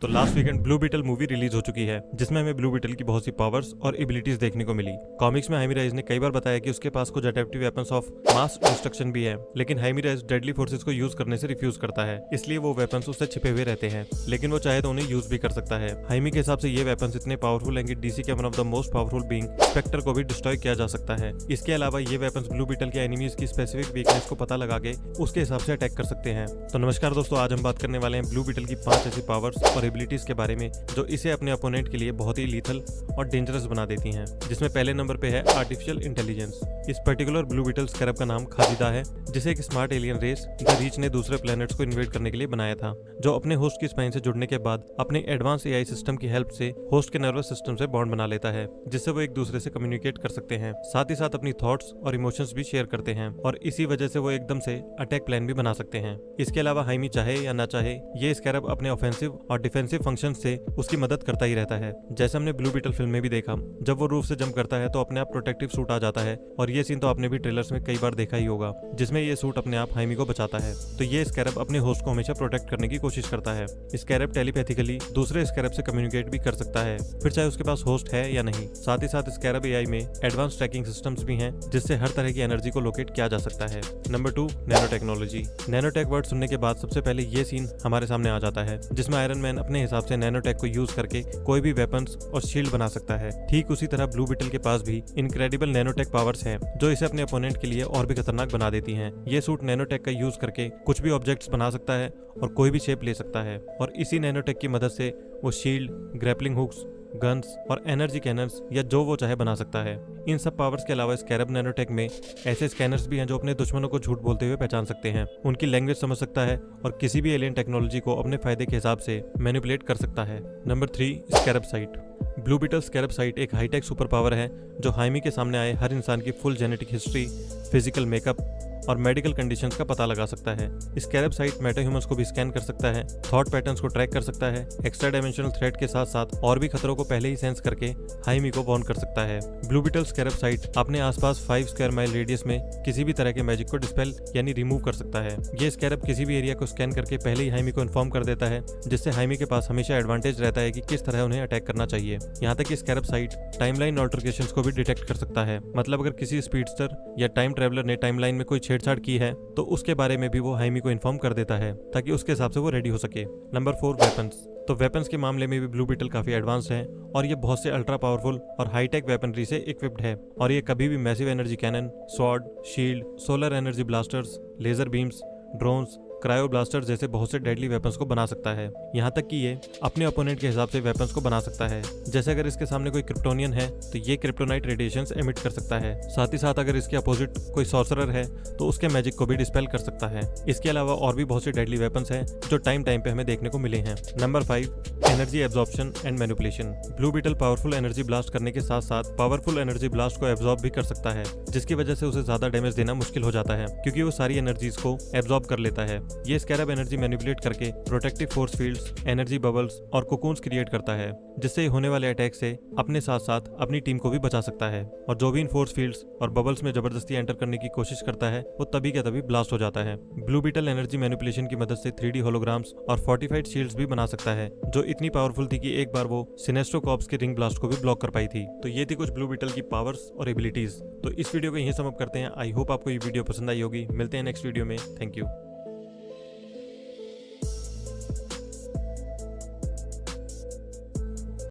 तो last weekend Blue Beetle movie release हो चुकी है, जिसमें हमें ब्लू बीटल की बहुत सी पावर्स और एबिलिटीज देखने को मिली। कॉमिक्स में हाइमी राइज ने कई बार बताया कि उसके पास कुछ adaptive weapons of mass destruction भी है, लेकिन हाइमी राइज डेडली फोर्सेस को यूज करने से रिफ्यूज करता है, इसलिए वो वेपन्स उससे छिपे हुए रहते हैं, लेकिन वो चाहे तो उन्हें यूज भी कर सकता है। हाइमी के हिसाब से ये वेपन्स इतने पावरफुल हैं कि डीसी के one of the most powerful being Spectre को भी डिस्ट्रॉय किया जा सकता है। इसके अलावा ये वेपन्स ब्लू बीटल के एनिमीज की स्पेसिफिक वीकनेस को पता लगा के उसके हिसाब से अटैक कर सकते हैं। तो नमस्कार दोस्तों, आज हम बात करने वाले हैं ब्लू बीटल की 5 ऐसी पावर्स और एबिलिटीज के बारे में जो इसे अपने अपोनेंट के लिए बहुत ही लीथल और डेंजरस बना देती हैं। जिसमें पहले नंबर पे है आर्टिफिशियल इंटेलिजेंस। इस पर्टिकुलर ब्लू बीटल स्कैरब का नाम खादिदा है, जिसे एक smart alien race the Reach ने दूसरे प्लैनेट्स को इन्वेड करने के लिए बनाया था, जो अपने होस्ट की स्पाइन से जुड़ने के बाद अपने एडवांस एआई सिस्टम की हेल्प से होस्ट के नर्वस सिस्टम से बॉन्ड बना लेता है, जिससे वो एक दूसरे से कम्युनिकेट कर सकते हैं। साथ ही साथ अपनी थॉट्स और इमोशंस भी शेयर करते हैं, और इसी वजह से वो एकदम से अटैक प्लान भी बना सकते हैं। इसके अलावा हाइमी चाहे या ना चाहे, ये स्कैरब अपने ऑफेंसिव और डिफेंसिव फंक्शन से उसकी मदद करता ही रहता है। जैसे हमने ब्लू बीटल फिल्म में भी देखा, जब वो रूफ से जंप करता है तो अपने आप प्रोटेक्टिव सूट आ जाता है, और ये सीन तो आपने भी ट्रेलर्स में कई बार देखा ही होगा, जिसमें ये सूट अपने आप हाइमी को बचाता है। तो ये स्कैरब अपने होस्ट को हमेशा प्रोटेक्ट करने की कोशिश करता है। स्कैरब टेलीपैथिकली दूसरे स्कैरब से कम्युनिकेट भी कर सकता है, फिर चाहे उसके पास होस्ट है या नहीं। साथ ही साथ स्कैरब एआई में एडवांस ट्रैकिंग सिस्टम्स भी हैं, जिससे हर तरह की एनर्जी को लोकेट किया जा सकता है। Number 2, nano technology. Nanotech word सुनने के बाद सबसे पहले ये सीन हमारे सामने आ जाता है, जिसमें आयरन मैन अपने हिसाब से नैनोटेक को यूज करके कोई भी वेपन्स और शील्ड बना सकता है। ठीक उसी तरह ब्लू बीटल के पास भी इनक्रेडिबल नैनोटेक पावर्स हैं, जो इसे अपने अपोनेंट के लिए और भी खतरनाक बना देती हैं। ये सूट नैनोटेक का यूज करके कुछ भी ऑब्जेक्ट्स बना सकता है और कोई भी शेप ले सकता है, और इसी नैनोटेक की मदद से वो शील्ड, ग्रैपलिंग हुक्स, गन्स और एनर्जी कैनन्स या जो वो चाहे बना सकता है। इन सब पावर्स के अलावा स्कैरब नैनोटेक में ऐसे स्कैनर्स भी हैं जो अपने दुश्मनों को झूठ बोलते हुए पहचान सकते हैं, उनकी लैंग्वेज समझ सकता है और किसी भी एलियन टेक्नोलॉजी को अपने फायदे के हिसाब से मैनिपुलेट कर सकता है। Number 3, scarab sight. Blue Beetle scarab sight एक हाईटेक सुपर पावर है, जो हाइमी के सामने आए हर इंसान की full genetic history, physical makeup और मेडिकल कंडीशंस का पता लगा सकता है। स्कैरब साइट मेटा ह्यूमंस को भी स्कैन कर सकता है, थॉट पैटर्न्स को ट्रैक कर सकता है, एक्स्ट्रा डायमेंशनल थ्रेट के साथ साथ और भी खतरों को पहले ही सेंस करके हाइमी को वार्न कर सकता है। ब्लू बीटल स्कैरब साइट अपने आसपास 5 स्क्वायर माइल रेडियस में किसी भी तरह के मैजिक को डिस्पेल यानी रिमूव कर सकता है। ये स्कैरब किसी भी एरिया को स्कैन करके पहले ही हाइमी को इन्फॉर्म कर देता है, जिससे हाइमी के पास हमेशा एडवांटेज रहता है कि किस तरह उन्हें अटैक करना चाहिए। यहाँ तक कि स्कैरब साइट टाइमलाइन ऑल्टरकेशंस को भी डिटेक्ट कर सकता है, मतलब अगर किसी स्पीडस्टर या टाइम ट्रेवलर ने टाइमलाइन में कोई छेड़छाड़ की है तो उसके बारे में भी वो हाइमी को इन्फॉर्म कर देता है, ताकि उसके हिसाब से वो रेडी हो सके। Number 4, weapons. तो वेपन्स के मामले में भी ब्लू बीटल काफी एडवांस्ड है, और ये बहुत से अल्ट्रा पावरफुल और हाईटेक वेपनरी से इक्विप्ड है, और ये कभी भी massive energy cannon, sword, shield, solar energy blasters, laser beams, drones, cryo blaster जैसे बहुत से डेडली वेपन्स को बना सकता है। यहाँ तक कि ये अपने ओपोनेंट के हिसाब से वेपन्स को बना सकता है। जैसे अगर इसके सामने कोई क्रिप्टोनियन है तो ये क्रिप्टोनाइट रेडिएशंस एमिट कर सकता है। साथ ही साथ अगर इसके अपोजिट कोई सॉर्सरर है तो उसके मैजिक को भी डिस्पेल कर सकता है। इसके अलावा और भी बहुत से डेडली वेपन्स हैं जो टाइम पे हमें देखने को मिले हैं। Number 5, energy absorption and manipulation. Blue Beetle powerful energy blast करने के साथ साथ पावरफुल एनर्जी ब्लास्ट को एब्जॉर्ब भी कर सकता है, जिसकी वजह से उसे ज्यादा डैमेज देना मुश्किल हो जाता है, क्योंकि वो सारी एनर्जीज को एब्जॉर्ब कर लेता है। ये स्कैरब एनर्जी मैनिपुलेट करके protective force fields, energy bubbles और कोकून्स क्रिएट करता है, जिससे होने वाले अटैक से अपने साथ साथ अपनी टीम को भी बचा सकता है। और जो भी इन फोर्स फील्ड्स और बबल्स में जबरदस्ती एंटर करने की कोशिश करता है वो तभी के तभी ब्लास्ट हो जाता है। ब्लू बीटल एनर्जी मैनिपुलेशन की मदद से 3D होलोग्राम्स और फोर्टिफाइड शील्ड्स भी बना सकता है, जो इतनी पावरफुल थी कि एक बार वो सिनेस्ट्रो कॉर्प्स के रिंग ब्लास्ट को भी ब्लॉक कर पाई थी। तो ये थी कुछ ब्लू बीटल की पावर्स और एबिलिटीज। तो इस वीडियो को यहीं समाप्त करते हैं। आई होप आपको ये वीडियो पसंद आई होगी। मिलते हैं नेक्स्ट वीडियो में। Thank you.